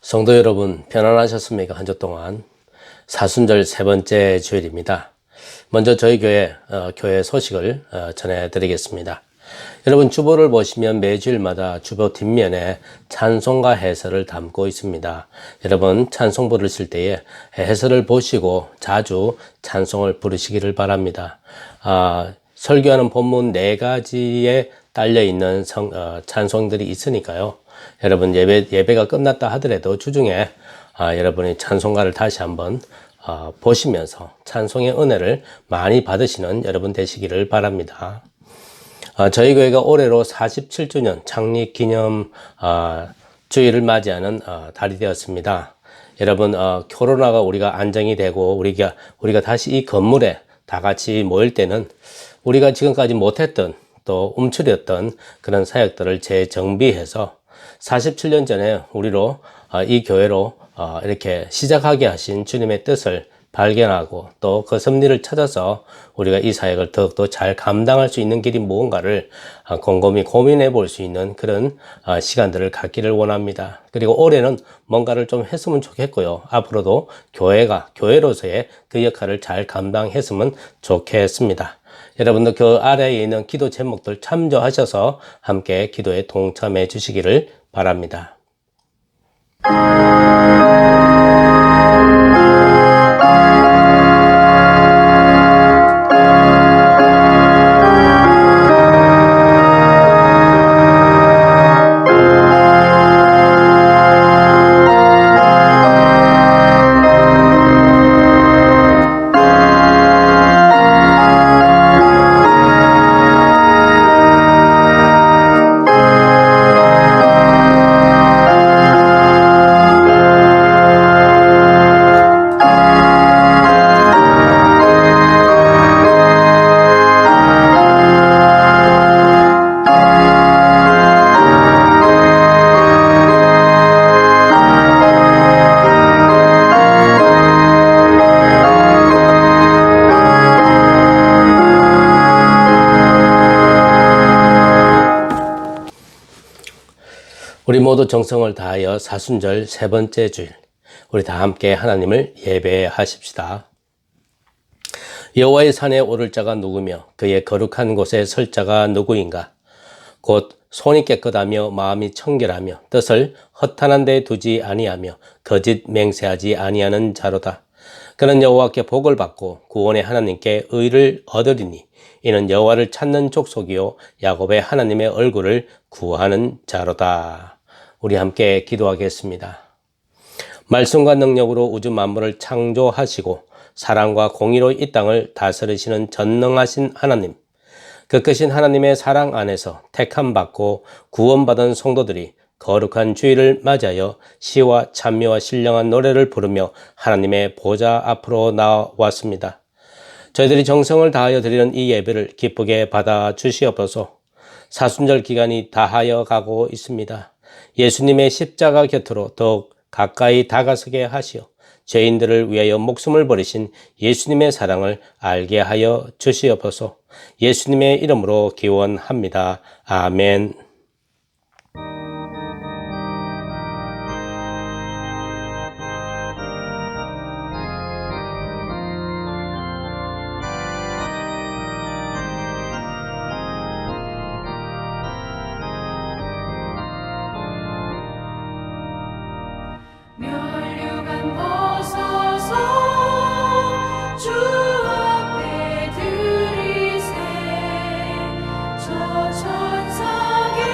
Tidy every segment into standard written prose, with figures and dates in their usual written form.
성도 여러분, 편안하셨습니까? 한 주 동안 사순절 세 번째 주일입니다. 먼저 저희 교회 소식을 전해드리겠습니다. 여러분, 주보를 보시면 매주일마다 주보 뒷면에 찬송가 해설을 담고 있습니다. 여러분, 찬송 부르실 때에 해설을 보시고 자주 찬송을 부르시기를 바랍니다. 설교하는 본문 4가지에 딸려있는 찬송들이 있으니까요. 여러분, 예배가 끝났다 하더라도 주중에 여러분이 찬송가를 다시 한번 보시면서 찬송의 은혜를 많이 받으시는 여러분 되시기를 바랍니다. 저희 교회가 올해로 47주년 창립 기념 주일을 맞이하는 달이 되었습니다. 여러분, 코로나가 우리가 안정이 되고 우리가 다시 이 건물에 다 같이 모일 때는 우리가 지금까지 못했던 또 움츠렸던 그런 사역들을 재정비해서 47년 전에 이 교회로 이렇게 시작하게 하신 주님의 뜻을 발견하고 또 그 섭리를 찾아서 우리가 이 사역을 더욱더 잘 감당할 수 있는 길이 무언가를 곰곰이 고민해 볼 수 있는 그런 시간들을 갖기를 원합니다. 그리고 올해는 뭔가를 좀 했으면 좋겠고요. 앞으로도 교회로서의 그 역할을 잘 감당했으면 좋겠습니다. 여러분도 그 아래에 있는 기도 제목들 참조하셔서 함께 기도에 동참해 주시기를 바랍니다. 우리 모두 정성을 다하여 사순절 세 번째 주일, 우리 다 함께 하나님을 예배하십시다. 여호와의 산에 오를 자가 누구며 그의 거룩한 곳에 설 자가 누구인가? 곧 손이 깨끗하며 마음이 청결하며 뜻을 허탄한 데 두지 아니하며 거짓 맹세하지 아니하는 자로다. 그는 여호와께 복을 받고 구원의 하나님께 의를 얻으리니 이는 여호와를 찾는 족속이요 야곱의 하나님의 얼굴을 구하는 자로다. 우리 함께 기도하겠습니다. 말씀과 능력으로 우주 만물을 창조하시고 사랑과 공의로 이 땅을 다스리시는 전능하신 하나님, 그 크신 하나님의 사랑 안에서 택함받고 구원받은 성도들이 거룩한 주일을 맞이하여 시와 찬미와 신령한 노래를 부르며 하나님의 보좌 앞으로 나왔습니다. 저희들이 정성을 다하여 드리는 이 예배를 기쁘게 받아 주시옵소서. 사순절 기간이 다하여 가고 있습니다. 예수님의 십자가 곁으로 더욱 가까이 다가서게 하시어 죄인들을 위하여 목숨을 버리신 예수님의 사랑을 알게 하여 주시옵소서. 예수님의 이름으로 기원합니다. 아멘. 멸류관 벗어서 주 앞에 들이세 저 천상의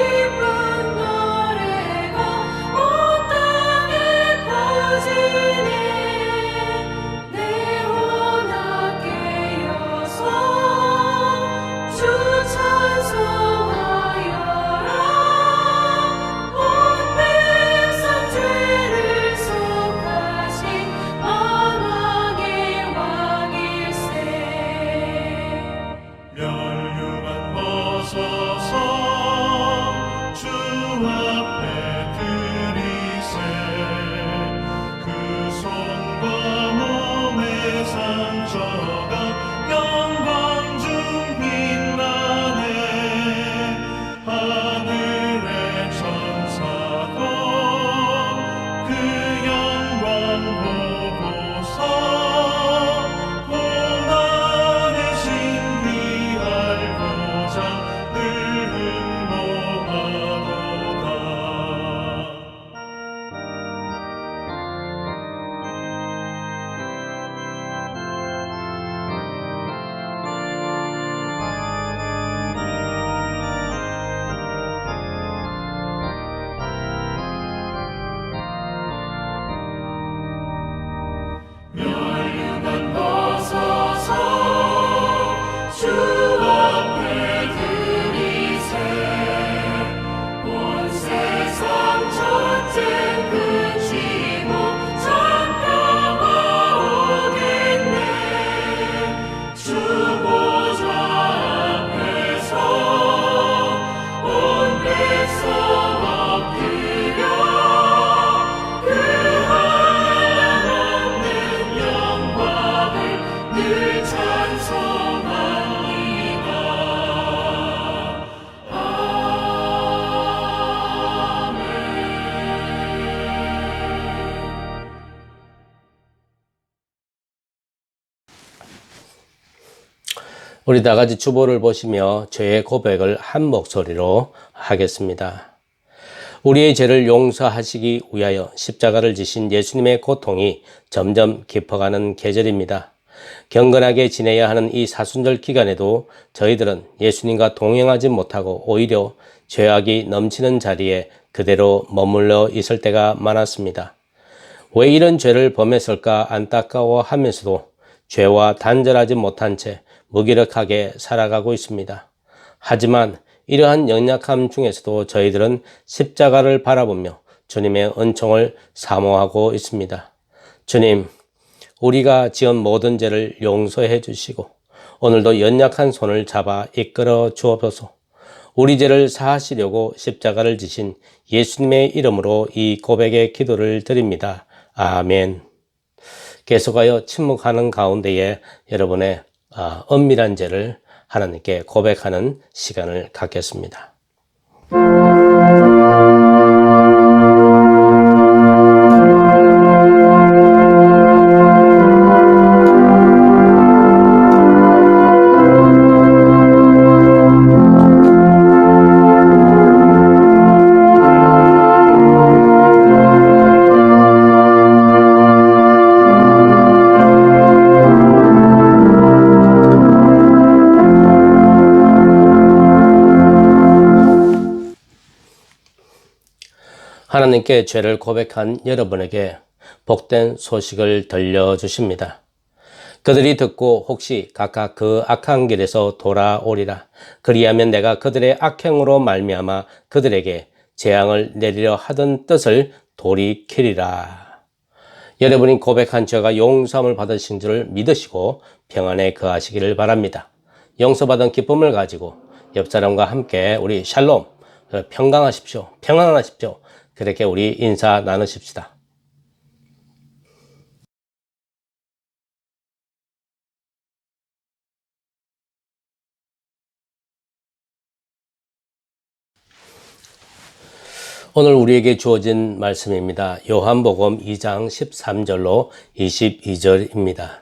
늘 찬송합니다. 우리 다 같이 주보를 보시며 죄의 고백을 한 목소리로 하겠습니다. 우리의 죄를 용서하시기 위하여 십자가를 지신 예수님의 고통이 점점 깊어가는 계절입니다. 경건하게 지내야 하는 이 사순절 기간에도 저희들은 예수님과 동행하지 못하고 오히려 죄악이 넘치는 자리에 그대로 머물러 있을 때가 많았습니다. 왜 이런 죄를 범했을까 안타까워하면서도 죄와 단절하지 못한 채 무기력하게 살아가고 있습니다. 하지만 이러한 연약함 중에서도 저희들은 십자가를 바라보며 주님의 은총을 사모하고 있습니다. 주님, 우리가 지은 모든 죄를 용서해 주시고 오늘도 연약한 손을 잡아 이끌어 주옵소서. 우리 죄를 사하시려고 십자가를 지신 예수님의 이름으로 이 고백의 기도를 드립니다. 아멘. 계속하여 침묵하는 가운데에 여러분의 은밀한 죄를 하나님께 고백하는 시간을 갖겠습니다. 하나님께 죄를 고백한 여러분에게 복된 소식을 들려주십니다. 그들이 듣고 혹시 각각 그 악한 길에서 돌아오리라. 그리하면 내가 그들의 악행으로 말미암아 그들에게 재앙을 내리려 하던 뜻을 돌이키리라. 여러분이 고백한 죄가 용서함을 받으신 줄 믿으시고 평안에 거하시기를 바랍니다. 용서받은 기쁨을 가지고 옆 사람과 함께 우리 샬롬, 평강하십시오. 평안하십시오. 그렇게 우리 인사 나누십시다. 오늘 우리에게 주어진 말씀입니다. 요한복음 2장 13절로 22절입니다.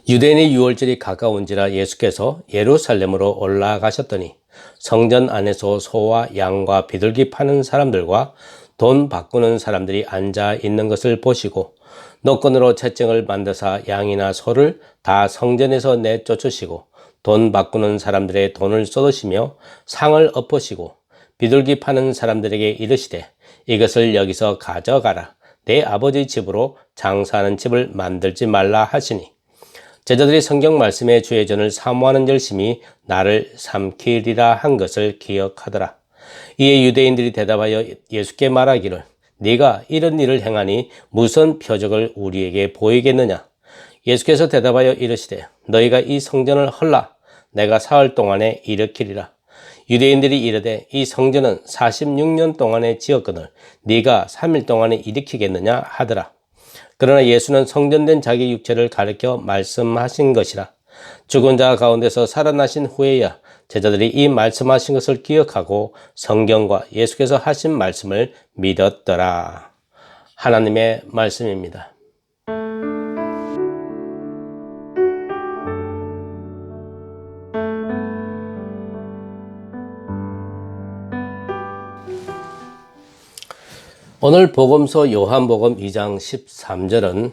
유대인의 유월절이 가까운지라 예수께서 예루살렘으로 올라가셨더니 성전 안에서 소와 양과 비둘기 파는 사람들과 돈 바꾸는 사람들이 앉아 있는 것을 보시고 노건으로 채증을 만드사 양이나 소를 다 성전에서 내쫓으시고 돈 바꾸는 사람들의 돈을 쏟으시며 상을 엎으시고 비둘기 파는 사람들에게 이르시되 이것을 여기서 가져가라. 내 아버지 집으로 장사하는 집을 만들지 말라 하시니 제자들이 성경 말씀의 주의 전을 사모하는 열심이 나를 삼키리라 한 것을 기억하더라. 이에 유대인들이 대답하여 예수께 말하기를 네가 이런 일을 행하니 무슨 표적을 우리에게 보이겠느냐. 예수께서 대답하여 이르시되 너희가 이 성전을 헐라 내가 사흘 동안에 일으키리라. 유대인들이 이르되 이 성전은 46년 동안에 지었거늘 네가 3일 동안에 일으키겠느냐 하더라. 그러나 예수는 성전된 자기 육체를 가리켜 말씀하신 것이라. 죽은 자 가운데서 살아나신 후에야 제자들이 이 말씀하신 것을 기억하고 성경과 예수께서 하신 말씀을 믿었더라. 하나님의 말씀입니다. 오늘 복음서 요한복음 2장 13절은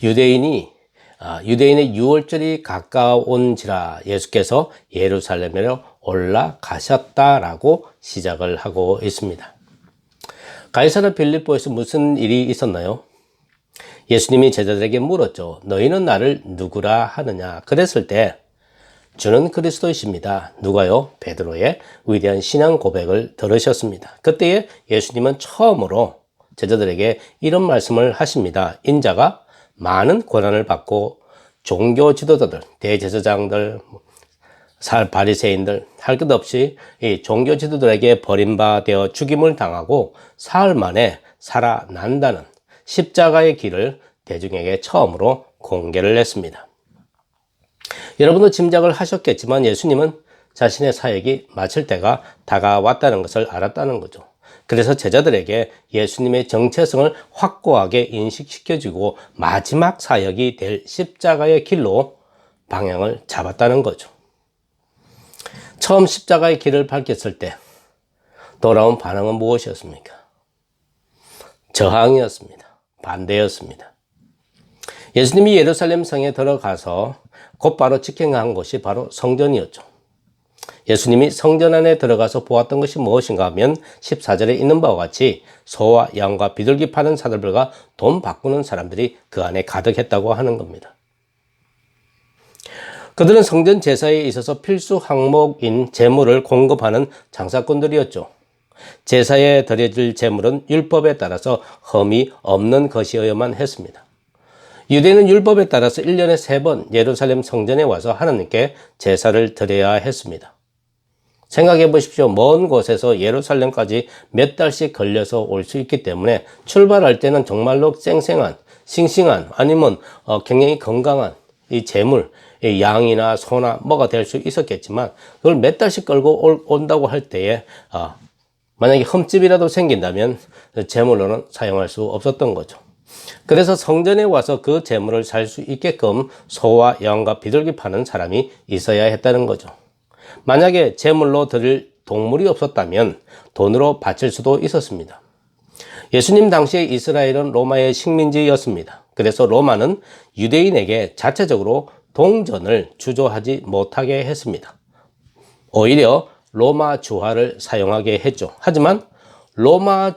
유대인의 유월절이 가까운지라 예수께서 예루살렘으로 올라가셨다라고 시작을 하고 있습니다. 가이사랴 빌립보에서 무슨 일이 있었나요? 예수님이 제자들에게 물었죠. 너희는 나를 누구라 하느냐? 그랬을 때 주는 그리스도이십니다. 누가요? 베드로의 위대한 신앙 고백을 들으셨습니다. 그때에 예수님은 처음으로 제자들에게 이런 말씀을 하십니다. 인자가 많은 고난을 받고 종교 지도자들, 대제사장들, 바리새인들 할 것 없이 이 종교 지도자들에게 버림받아 죽임을 당하고 사흘 만에 살아난다는 십자가의 길을 대중에게 처음으로 공개를 했습니다. 여러분도 짐작을 하셨겠지만 예수님은 자신의 사역이 마칠 때가 다가왔다는 것을 알았다는 거죠. 그래서 제자들에게 예수님의 정체성을 확고하게 인식시켜주고 마지막 사역이 될 십자가의 길로 방향을 잡았다는 거죠. 처음 십자가의 길을 밝혔을 때 돌아온 반응은 무엇이었습니까? 저항이었습니다. 반대였습니다. 예수님이 예루살렘 성에 들어가서 곧바로 직행한 곳이 바로 성전이었죠. 예수님이 성전 안에 들어가서 보았던 것이 무엇인가 하면 14절에 있는 바와 같이 소와 양과 비둘기 파는 사람들과 돈 바꾸는 사람들이 그 안에 가득했다고 하는 겁니다. 그들은 성전 제사에 있어서 필수 항목인 제물을 공급하는 장사꾼들이었죠. 제사에 드려질 제물은 율법에 따라서 흠이 없는 것이어야만 했습니다. 유대인은 율법에 따라서 1년에 3번 예루살렘 성전에 와서 하나님께 제사를 드려야 했습니다. 생각해 보십시오. 먼 곳에서 예루살렘까지 몇 달씩 걸려서 올 수 있기 때문에 출발할 때는 정말로 쌩쌩한, 싱싱한, 아니면 굉장히 건강한 이 제물, 이 양이나 소나 뭐가 될 수 있었겠지만 그걸 몇 달씩 끌고 온다고 할 때에 만약에 흠집이라도 생긴다면 제물로는 사용할 수 없었던 거죠. 그래서 성전에 와서 그 제물을 살 수 있게끔 소와 양과 비둘기 파는 사람이 있어야 했다는 거죠. 만약에 제물로 드릴 동물이 없었다면 돈으로 바칠 수도 있었습니다. 예수님 당시에 이스라엘은 로마의 식민지였습니다. 그래서 로마는 유대인에게 자체적으로 동전을 주조하지 못하게 했습니다. 오히려 로마 주화를 사용하게 했죠. 하지만 로마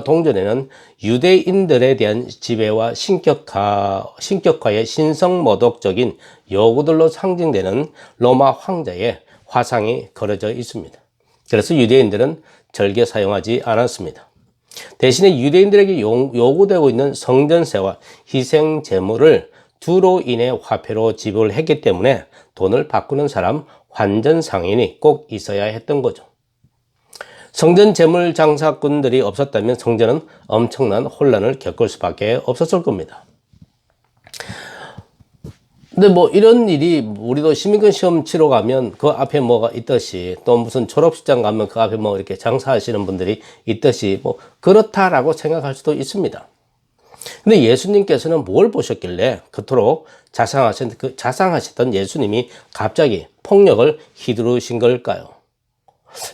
동전에는 유대인들에 대한 지배와 신격화의 신성모독적인 요구들로 상징되는 로마 황제의 화상이 걸어져 있습니다. 그래서 유대인들은 절개 사용하지 않았습니다. 대신에 유대인들에게 요구되고 있는 성전세와 희생 제물을 두로 인해 화폐로 지불을 했기 때문에 돈을 바꾸는 사람, 환전상인이 꼭 있어야 했던 거죠. 성전 재물 장사꾼들이 없었다면 성전은 엄청난 혼란을 겪을 수밖에 없었을 겁니다. 근데 이런 일이 우리도 시민권 시험 치러 가면 그 앞에 뭐가 있듯이 또 무슨 졸업식장 가면 그 앞에 이렇게 장사하시는 분들이 있듯이 그렇다라고 생각할 수도 있습니다. 근데 예수님께서는 뭘 보셨길래 그토록 자상하셨던 예수님이 갑자기 폭력을 휘두르신 걸까요?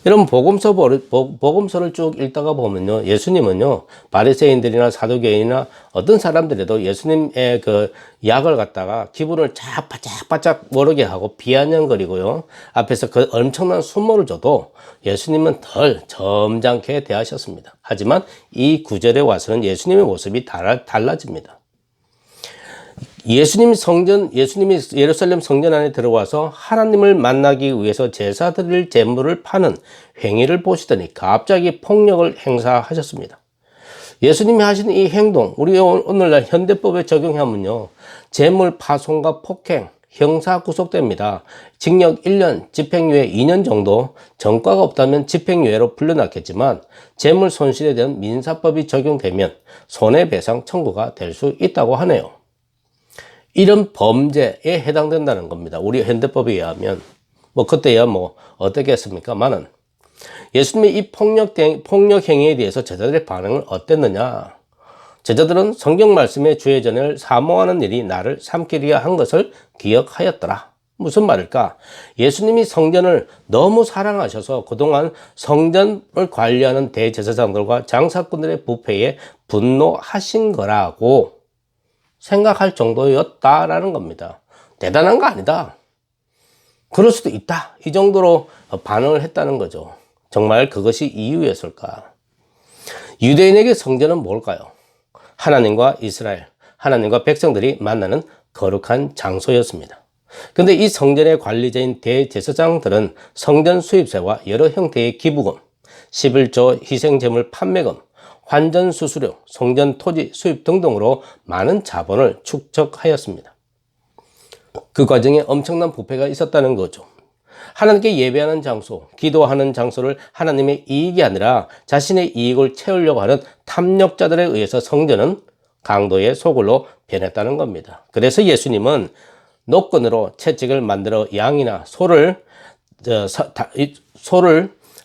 여러분 복음서를 쭉 읽다가 보면요, 예수님은요 바리새인들이나 사두개인이나 어떤 사람들에도 예수님의 그 약을 갖다가 기분을 쫙 바짝바짝 모르게 하고 비아냥거리고요, 앞에서 그 엄청난 순모를 줘도 예수님은 덜 점잖게 대하셨습니다. 하지만 이 구절에 와서는 예수님의 모습이 달라집니다. 예수님이 예루살렘 성전 안에 들어와서 하나님을 만나기 위해서 제사 드릴 제물을 파는 행위를 보시더니 갑자기 폭력을 행사하셨습니다. 예수님이 하신 이 행동, 우리 오늘날 현대법에 적용하면요, 제물 파손과 폭행, 형사 구속됩니다. 징역 1년, 집행유예 2년 정도, 전과가 없다면 집행유예로 풀려났겠지만 제물 손실에 대한 민사법이 적용되면 손해배상 청구가 될 수 있다고 하네요. 이런 범죄에 해당된다는 겁니다. 우리 현대법에 의하면. 그때야 어떻게 했습니까만은 예수님의 이 폭력 행위에 대해서 제자들의 반응은 어땠느냐? 제자들은 성경 말씀의 주의전을 사모하는 일이 나를 삼키려 한 것을 기억하였더라. 무슨 말일까? 예수님이 성전을 너무 사랑하셔서 그동안 성전을 관리하는 대제사장들과 장사꾼들의 부패에 분노하신 거라고 생각할 정도였다라는 겁니다. 대단한 거 아니다. 그럴 수도 있다. 이 정도로 반응을 했다는 거죠. 정말 그것이 이유였을까? 유대인에게 성전은 뭘까요? 하나님과 이스라엘, 하나님과 백성들이 만나는 거룩한 장소였습니다. 근데 이 성전의 관리자인 대제사장들은 성전 수입세와 여러 형태의 기부금, 11조 희생제물 판매금, 환전 수수료, 성전 토지 수입 등등으로 많은 자본을 축적하였습니다. 그 과정에 엄청난 부패가 있었다는 거죠. 하나님께 예배하는 장소, 기도하는 장소를 하나님의 이익이 아니라 자신의 이익을 채우려고 하는 탐욕자들에 의해서 성전은 강도의 소굴로 변했다는 겁니다. 그래서 예수님은 노건으로 채찍을 만들어 양이나 소를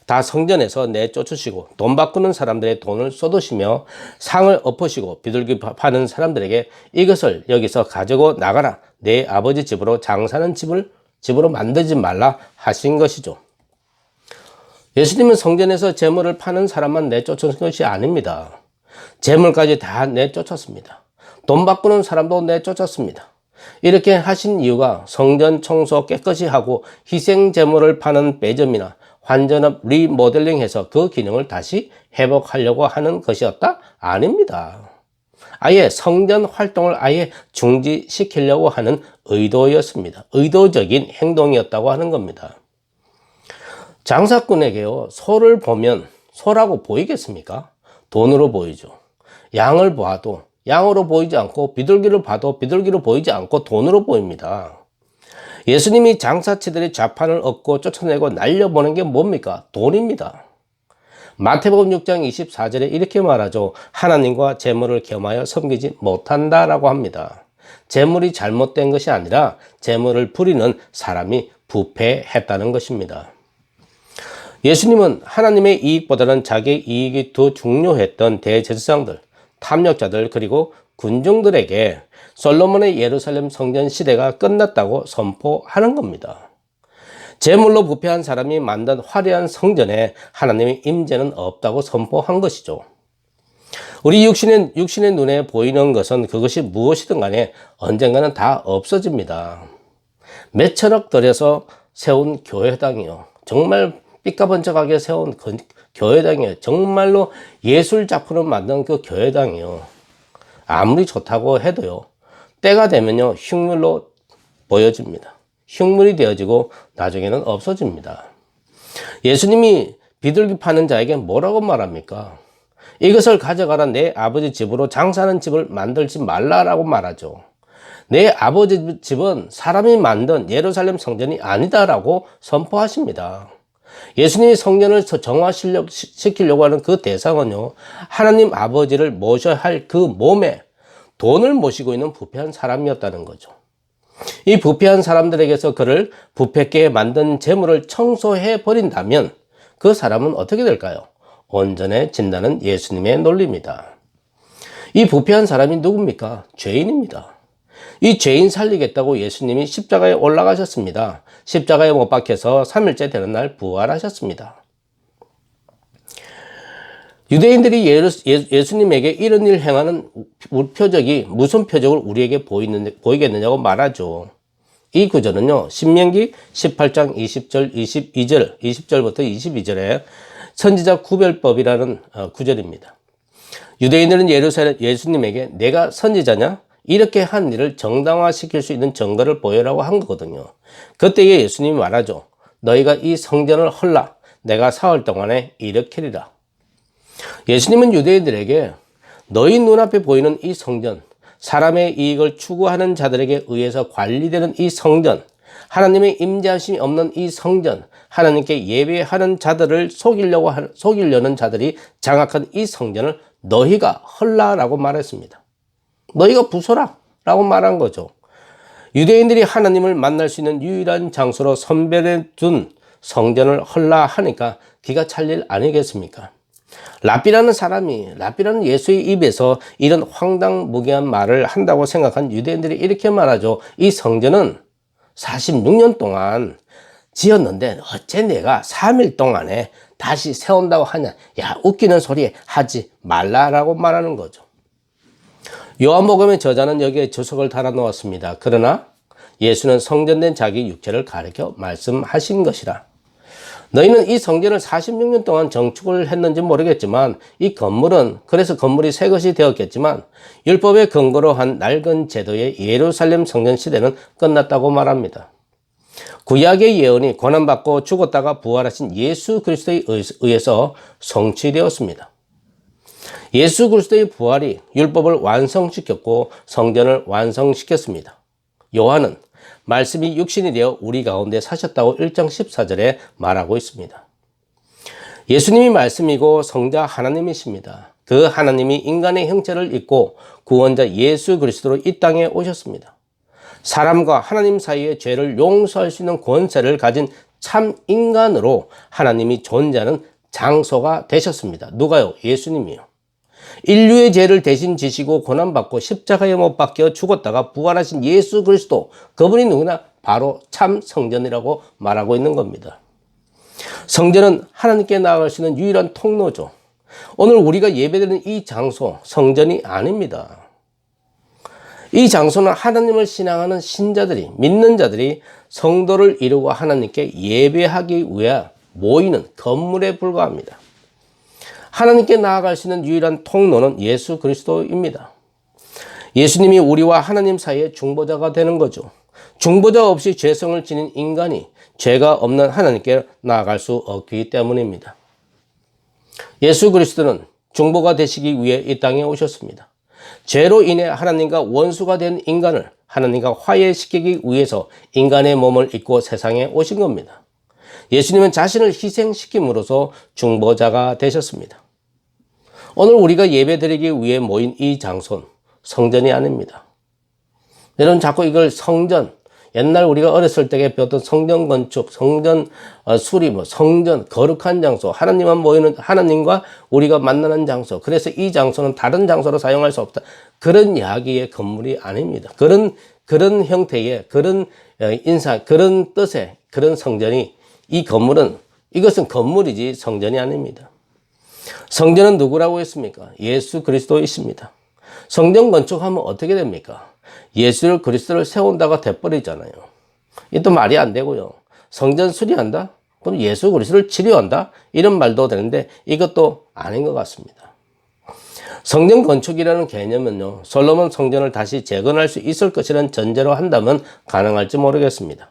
다 성전에서 내쫓으시고 돈 바꾸는 사람들의 돈을 쏟으시며 상을 엎으시고 비둘기 파는 사람들에게 이것을 여기서 가지고 나가라. 내 아버지 집으로 장사하는 집으로 만들지 말라 하신 것이죠. 예수님은 성전에서 재물을 파는 사람만 내쫓은 것이 아닙니다. 재물까지 다 내쫓았습니다. 돈 바꾸는 사람도 내쫓았습니다. 이렇게 하신 이유가 성전 청소 깨끗이 하고 희생 재물을 파는 매점이나 환전업 리모델링해서 그 기능을 다시 회복하려고 하는 것이었다? 아닙니다. 아예 성전 활동을 아예 중지시키려고 하는 의도였습니다. 의도적인 행동이었다고 하는 겁니다. 장사꾼에게요, 소를 보면 소라고 보이겠습니까? 돈으로 보이죠. 양을 봐도 양으로 보이지 않고 비둘기를 봐도 비둘기로 보이지 않고 돈으로 보입니다. 예수님이 장사치들의 좌판을 얻고 쫓아내고 날려보낸 게 뭡니까? 돈입니다. 마태복음 6장 24절에 이렇게 말하죠. 하나님과 재물을 겸하여 섬기지 못한다라고 합니다. 재물이 잘못된 것이 아니라 재물을 부리는 사람이 부패했다는 것입니다. 예수님은 하나님의 이익보다는 자기의 이익이 더 중요했던 대제사장들, 탐욕자들 그리고 군중들에게 솔로몬의 예루살렘 성전 시대가 끝났다고 선포하는 겁니다. 재물로 부패한 사람이 만든 화려한 성전에 하나님의 임재는 없다고 선포한 것이죠. 우리 육신의 눈에 보이는 것은 그것이 무엇이든 간에 언젠가는 다 없어집니다. 몇천억 들여서 세운 교회당이요. 정말 삐까번쩍하게 세운 교회당이요. 정말로 예술 작품을 만든 그 교회당이요. 아무리 좋다고 해도요. 때가 되면요. 흉물로 보여집니다. 흉물이 되어지고 나중에는 없어집니다. 예수님이 비둘기 파는 자에게 뭐라고 말합니까? 이것을 가져가라. 내 아버지 집으로 장사하는 집을 만들지 말라라고 말하죠. 내 아버지 집은 사람이 만든 예루살렘 성전이 아니다라고 선포하십니다. 예수님이 성전을 정화시키려고 하는 그 대상은요, 하나님 아버지를 모셔야 할 그 몸에 돈을 모시고 있는 부패한 사람이었다는 거죠. 이 부패한 사람들에게서 그를 부패케 만든 재물을 청소해 버린다면 그 사람은 어떻게 될까요? 온전해진다는 예수님의 논리입니다. 이 부패한 사람이 누굽니까? 죄인입니다. 이 죄인 살리겠다고 예수님이 십자가에 올라가셨습니다. 십자가에 못 박혀서 3일째 되는 날 부활하셨습니다. 유대인들이 예수님에게 이런 일을 행하는 표적이 무슨 표적을 우리에게 보이겠느냐고 말하죠. 이 구절은요, 신명기 18장 20절부터 22절에 선지자 구별법이라는 구절입니다. 유대인들은 예수님에게 내가 선지자냐? 이렇게 한 일을 정당화시킬 수 있는 증거를 보여라고 한 거거든요. 그때에 예수님이 말하죠. 너희가 이 성전을 헐라. 내가 사흘 동안에 일으키리라. 예수님은 유대인들에게 너희 눈앞에 보이는 이 성전, 사람의 이익을 추구하는 자들에게 의해서 관리되는 이 성전, 하나님의 임재하심이 없는 이 성전, 하나님께 예배하는 자들을 속이려는 자들이 장악한 이 성전을 너희가 헐라라고 말했습니다. 너희가 부숴라 라고 말한 거죠. 유대인들이 하나님을 만날 수 있는 유일한 장소로 선별해 둔 성전을 헐라 하니까 기가 찰 일 아니겠습니까? 라삐라는 예수의 입에서 이런 황당무계한 말을 한다고 생각한 유대인들이 이렇게 말하죠. 이 성전은 46년 동안 지었는데 어째 내가 3일 동안에 다시 세운다고 하냐. 야, 웃기는 소리 하지 말라라고 말하는 거죠. 요한복음의 저자는 여기에 주석을 달아 놓았습니다. 그러나 예수는 성전된 자기 육체를 가리켜 말씀하신 것이라. 너희는 이 성전을 46년 동안 정축을 했는지 모르겠지만 그래서 건물이 새 것이 되었겠지만 율법의 근거로 한 낡은 제도의 예루살렘 성전 시대는 끝났다고 말합니다. 구약의 예언이 고난받고 죽었다가 부활하신 예수 그리스도에 의해서 성취되었습니다. 예수 그리스도의 부활이 율법을 완성시켰고 성전을 완성시켰습니다. 요한은 말씀이 육신이 되어 우리 가운데 사셨다고 1장 14절에 말하고 있습니다. 예수님이 말씀이고 성자 하나님이십니다. 그 하나님이 인간의 형체를 입고 구원자 예수 그리스도로 이 땅에 오셨습니다. 사람과 하나님 사이의 죄를 용서할 수 있는 권세를 가진 참 인간으로 하나님이 존재하는 장소가 되셨습니다. 누가요? 예수님이요. 인류의 죄를 대신 지시고 고난받고 십자가에 못 박혀 죽었다가 부활하신 예수 그리스도, 그분이 누구나 바로 참 성전이라고 말하고 있는 겁니다. 성전은 하나님께 나아갈 수 있는 유일한 통로죠. 오늘 우리가 예배드리는 이 장소, 성전이 아닙니다. 이 장소는 하나님을 신앙하는 신자들이, 믿는 자들이 성도를 이루고 하나님께 예배하기 위해 모이는 건물에 불과합니다. 하나님께 나아갈 수 있는 유일한 통로는 예수 그리스도입니다. 예수님이 우리와 하나님 사이의 중보자가 되는 거죠. 중보자 없이 죄성을 지닌 인간이 죄가 없는 하나님께 나아갈 수 없기 때문입니다. 예수 그리스도는 중보가 되시기 위해 이 땅에 오셨습니다. 죄로 인해 하나님과 원수가 된 인간을 하나님과 화해시키기 위해서 인간의 몸을 입고 세상에 오신 겁니다. 예수님은 자신을 희생시킴으로써 중보자가 되셨습니다. 오늘 우리가 예배드리기 위해 모인 이 장소는 성전이 아닙니다. 여러분 자꾸 이걸 성전, 옛날 우리가 어렸을 때 배웠던 성전 건축, 성전 수리, 성전, 거룩한 장소, 하나님만 모이는, 하나님과 우리가 만나는 장소, 그래서 이 장소는 다른 장소로 사용할 수 없다, 그런 이야기의 건물이 아닙니다. 그런 형태의, 그런 인사, 그런 뜻의 그런 성전이, 이 건물은, 이것은 건물이지 성전이 아닙니다. 성전은 누구라고 했습니까? 예수 그리스도이십니다. 성전 건축하면 어떻게 됩니까? 예수 그리스도를 세운다가 돼버리잖아요. 이것도 말이 안 되고요. 성전 수리한다? 그럼 예수 그리스도를 치료한다? 이런 말도 되는데 이것도 아닌 것 같습니다. 성전 건축이라는 개념은요, 솔로몬 성전을 다시 재건할 수 있을 것이라는 전제로 한다면 가능할지 모르겠습니다.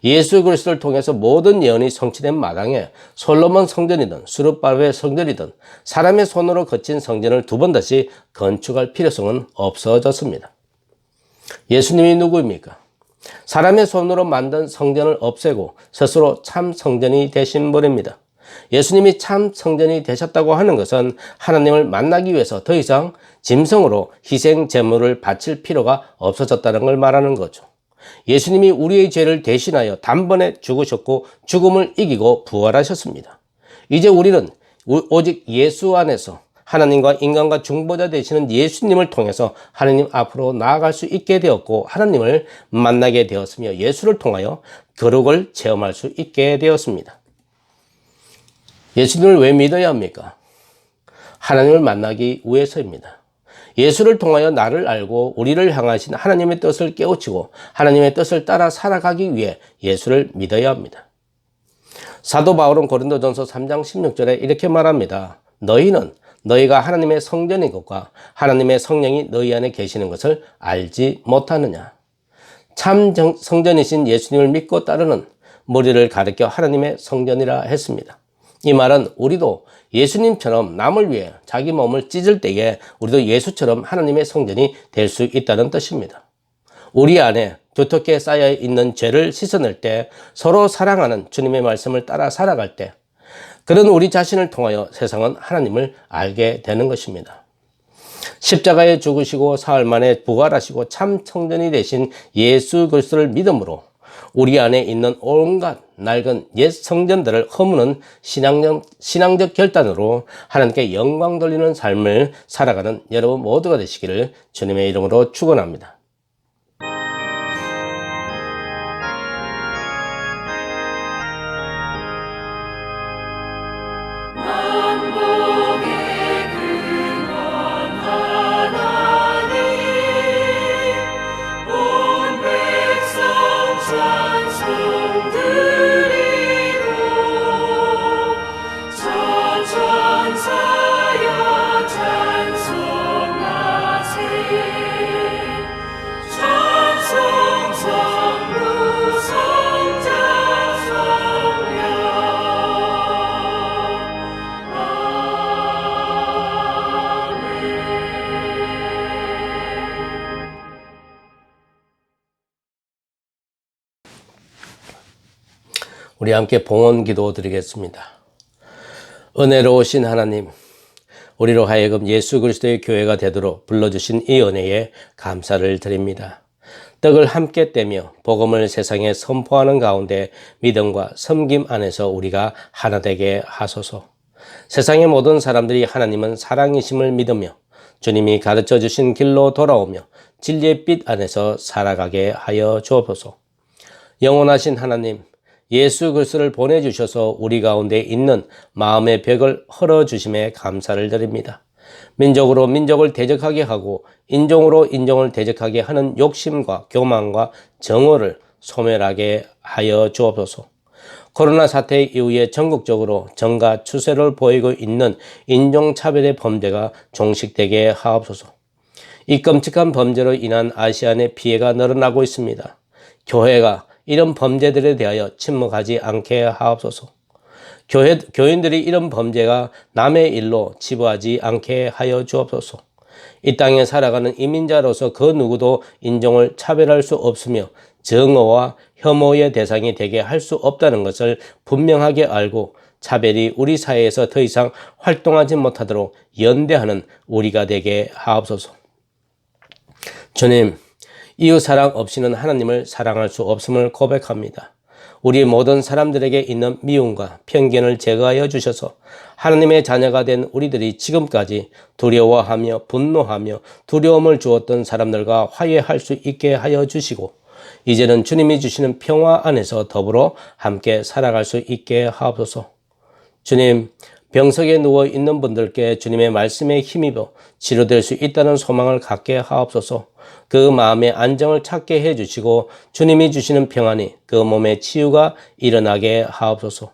예수 그리스도를 통해서 모든 예언이 성취된 마당에 솔로몬 성전이든 수르바벨 성전이든 사람의 손으로 거친 성전을 두 번 다시 건축할 필요성은 없어졌습니다. 예수님이 누구입니까? 사람의 손으로 만든 성전을 없애고 스스로 참 성전이 되신 분입니다. 예수님이 참 성전이 되셨다고 하는 것은 하나님을 만나기 위해서 더 이상 짐승으로 희생 제물을 바칠 필요가 없어졌다는 걸 말하는 거죠. 예수님이 우리의 죄를 대신하여 단번에 죽으셨고 죽음을 이기고 부활하셨습니다. 이제 우리는 오직 예수 안에서 하나님과 인간과 중보자 되시는 예수님을 통해서 하나님 앞으로 나아갈 수 있게 되었고 하나님을 만나게 되었으며 예수를 통하여 거룩을 체험할 수 있게 되었습니다. 예수님을 왜 믿어야 합니까? 하나님을 만나기 위해서입니다. 예수를 통하여 나를 알고 우리를 향하신 하나님의 뜻을 깨우치고 하나님의 뜻을 따라 살아가기 위해 예수를 믿어야 합니다. 사도 바울은 고린도전서 3장 16절에 이렇게 말합니다. 너희는 너희가 하나님의 성전인 것과 하나님의 성령이 너희 안에 계시는 것을 알지 못하느냐. 참 성전이신 예수님을 믿고 따르는 무리를 가리켜 하나님의 성전이라 했습니다. 이 말은 우리도 예수님처럼 남을 위해 자기 몸을 찢을 때에 우리도 예수처럼 하나님의 성전이 될 수 있다는 뜻입니다. 우리 안에 두텁게 쌓여 있는 죄를 씻어낼 때, 서로 사랑하는 주님의 말씀을 따라 살아갈 때, 그런 우리 자신을 통하여 세상은 하나님을 알게 되는 것입니다. 십자가에 죽으시고 사흘 만에 부활하시고 참 성전이 되신 예수 그리스도를 믿음으로 우리 안에 있는 온갖 낡은 옛 성전들을 허무는 신앙적 결단으로 하나님께 영광 돌리는 삶을 살아가는 여러분 모두가 되시기를 주님의 이름으로 축원합니다. 우리 함께 봉헌 기도 드리겠습니다. 은혜로우신 하나님, 우리로 하여금 예수 그리스도의 교회가 되도록 불러주신 이 은혜에 감사를 드립니다. 떡을 함께 떼며 복음을 세상에 선포하는 가운데 믿음과 섬김 안에서 우리가 하나 되게 하소서. 세상의 모든 사람들이 하나님은 사랑이심을 믿으며 주님이 가르쳐 주신 길로 돌아오며 진리의 빛 안에서 살아가게 하여 주옵소서. 영원하신 하나님, 예수 그리스도를 보내주셔서 우리 가운데 있는 마음의 벽을 헐어주심에 감사를 드립니다. 민족으로 민족을 대적하게 하고 인종으로 인종을 대적하게 하는 욕심과 교만과 정오를 소멸하게 하여 주옵소서. 코로나 사태 이후에 전국적으로 증가 추세를 보이고 있는 인종차별의 범죄가 종식되게 하옵소서. 이 끔찍한 범죄로 인한 아시안의 피해가 늘어나고 있습니다. 교회가 이런 범죄들에 대하여 침묵하지 않게 하옵소서. 교인들이 이런 범죄가 남의 일로 치부하지 않게 하여 주옵소서. 이 땅에 살아가는 이민자로서 그 누구도 인종을 차별할 수 없으며 정오와 혐오의 대상이 되게 할 수 없다는 것을 분명하게 알고 차별이 우리 사회에서 더 이상 활동하지 못하도록 연대하는 우리가 되게 하옵소서. 주님, 이웃사랑 없이는 하나님을 사랑할 수 없음을 고백합니다. 우리 모든 사람들에게 있는 미움과 편견을 제거하여 주셔서 하나님의 자녀가 된 우리들이 지금까지 두려워하며 분노하며 두려움을 주었던 사람들과 화해할 수 있게 하여 주시고 이제는 주님이 주시는 평화 안에서 더불어 함께 살아갈 수 있게 하옵소서. 주님, 병석에 누워 있는 분들께 주님의 말씀에 힘입어 치료될 수 있다는 소망을 갖게 하옵소서. 그 마음의 안정을 찾게 해주시고 주님이 주시는 평안이 그 몸의 치유가 일어나게 하옵소서.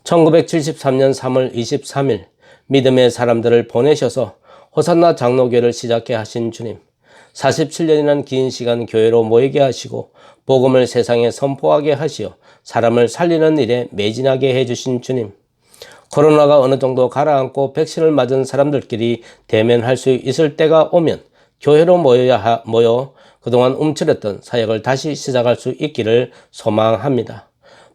1973년 3월 23일 믿음의 사람들을 보내셔서 호산나 장로교를 시작해 하신 주님, 47년이라는 긴 시간 교회로 모이게 하시고 복음을 세상에 선포하게 하시어 사람을 살리는 일에 매진하게 해주신 주님, 코로나가 어느 정도 가라앉고 백신을 맞은 사람들끼리 대면할 수 있을 때가 오면 교회로 모여 그동안 움츠렸던 사역을 다시 시작할 수 있기를 소망합니다.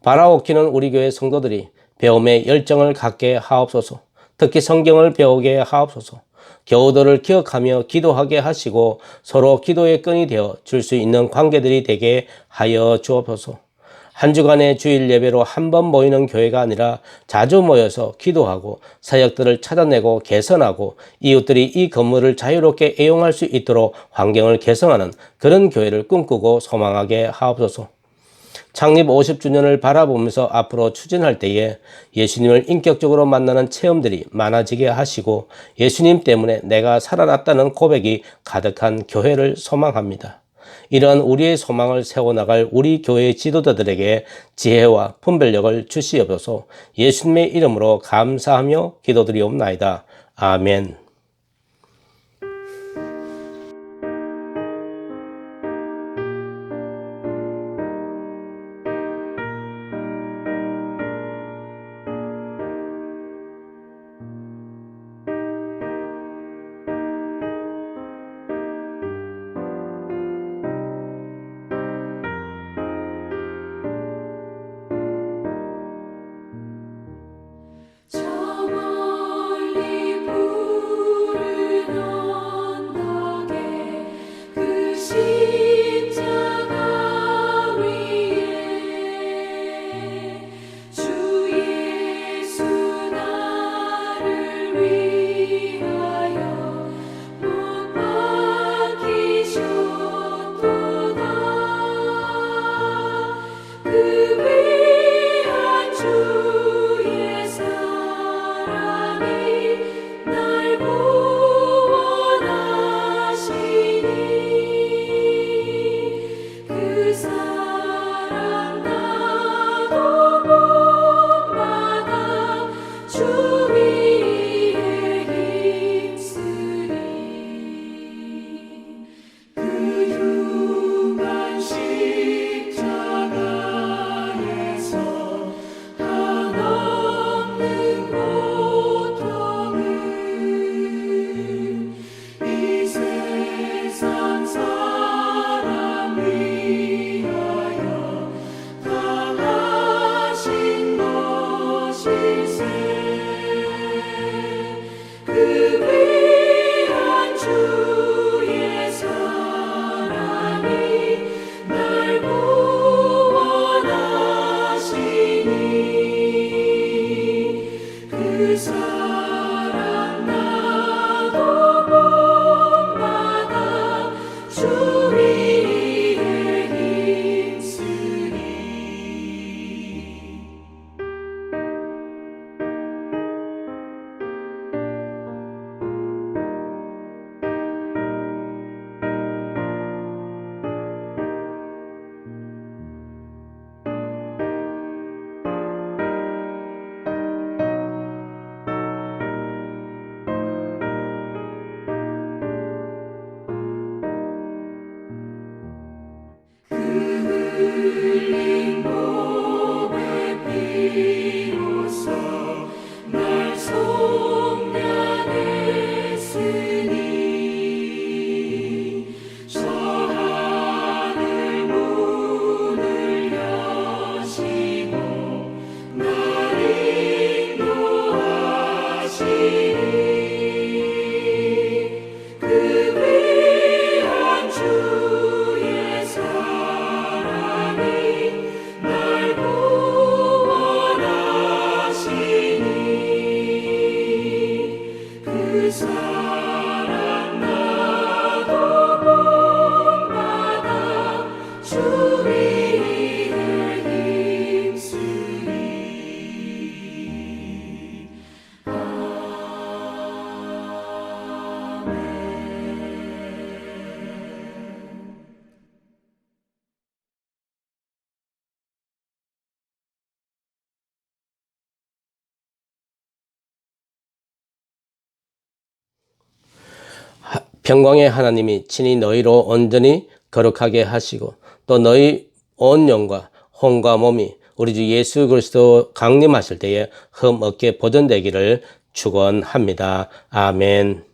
바라오키는 우리 교회 성도들이 배움의 열정을 갖게 하옵소서. 특히 성경을 배우게 하옵소서. 교우들을 기억하며 기도하게 하시고 서로 기도의 끈이 되어 줄 수 있는 관계들이 되게 하여 주옵소서. 한 주간의 주일 예배로 한 번 모이는 교회가 아니라 자주 모여서 기도하고 사역들을 찾아내고 개선하고 이웃들이 이 건물을 자유롭게 애용할 수 있도록 환경을 개선하는 그런 교회를 꿈꾸고 소망하게 하옵소서. 창립 50주년을 바라보면서 앞으로 추진할 때에 예수님을 인격적으로 만나는 체험들이 많아지게 하시고 예수님 때문에 내가 살아났다는 고백이 가득한 교회를 소망합니다. 이러한 우리의 소망을 세워나갈 우리 교회의 지도자들에게 지혜와 분별력을 주시옵소서. 예수님의 이름으로 감사하며 기도드리옵나이다. 아멘. 저 멀리 주위에 힘쓰리. 평강의 하나님이 친히 너희로 온전히 거룩하게 하시고 또 너희 온 영과 혼과 몸이 우리 주 예수 그리스도 강림하실 때에 흠 없게 보존되기를 축원합니다. 아멘.